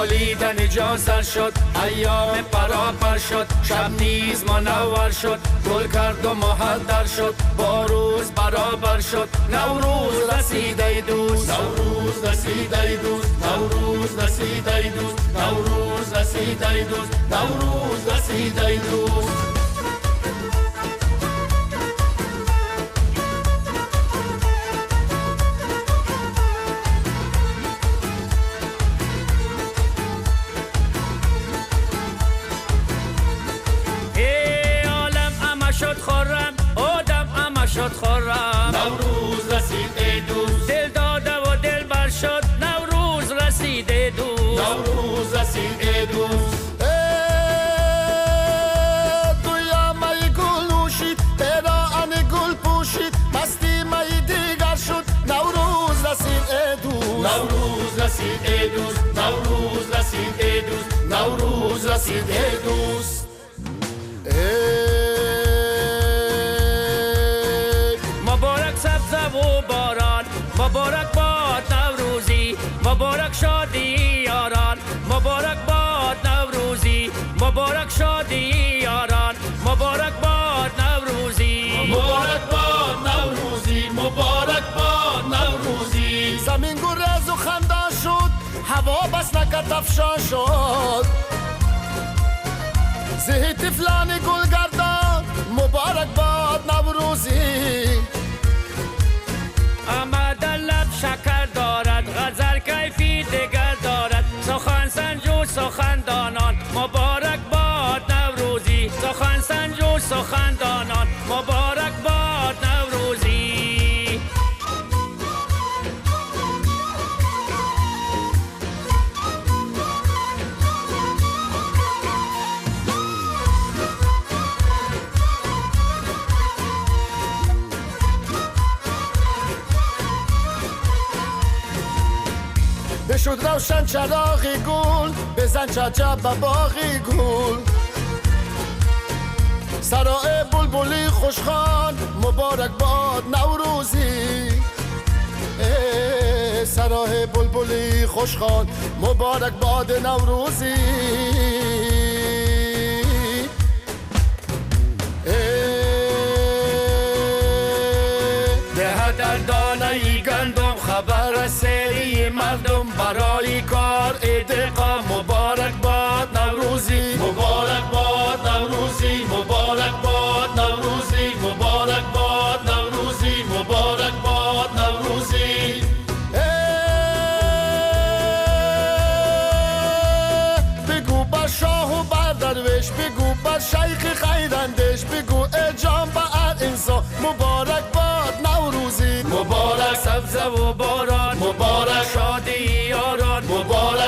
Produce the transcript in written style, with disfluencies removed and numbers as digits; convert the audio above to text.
بالیدن جان سر شد، ایام پراپر شد، شب نیز منور شد، گل کرد و مهدر شد، با روز برابر شد. نوروز رسیده دوست، نوروز رسیده دوست، نوروز رسیده دوست، نوروز رسیده دوست، نوروز رسیده دوست. شد خورم نوروز رسید دوست، دل داده و دل بر شد، نوروز رسید دوست، نوروز رسید دوست. دویا می گل نوشید، پیراهن گل پوشید، مستی می دیگر شد، نوروز رسید دوست، نوروز رسید دوست، نوروز رسید دوست، نوروز رسید دوست. و باران مبارک باد نوروزی، مبارک شادی یاران، مبارک باد نوروزی، مبارک شادی یاران، مبارک باد نوروزی، مبارک باد نوروزی، مبارک باد نوروزی. زمین گرز و خندان شد، هوا بس نکت افشان شد، زهی طفلان گل گردان، مبارک باد نوروزی. آمدن لب شکر دارد، غزل کیفی دگر دارد، سخن سنجو سخندانان، مبارک باد نوروزی، سخن سنجو سخندانان، مبارک باد نوروزی. بشد روشن چراغی گل، بزن چهچه به باغی گل، سرای بلبلی خوشخوان، مبارک باد نوروزی. سرای بلبلی خوشخوان، مبارک باد نوروزی. ده در دانه گندم خبر سری مردم، برای کار ادقا مبارک باد نوروزی، مبارک باد نوروزی، مبارک باد نوروزی، مبارک باد نوروزی، مبارک باد نوروزی. بگو بر شاه و بر درویش، بگو بر شیخ خیراندیش، بگو ای جان به هر انسان، مبارک باد نوروزی. مبارک سبزه و باران، مبارک شادی یاران، مبارک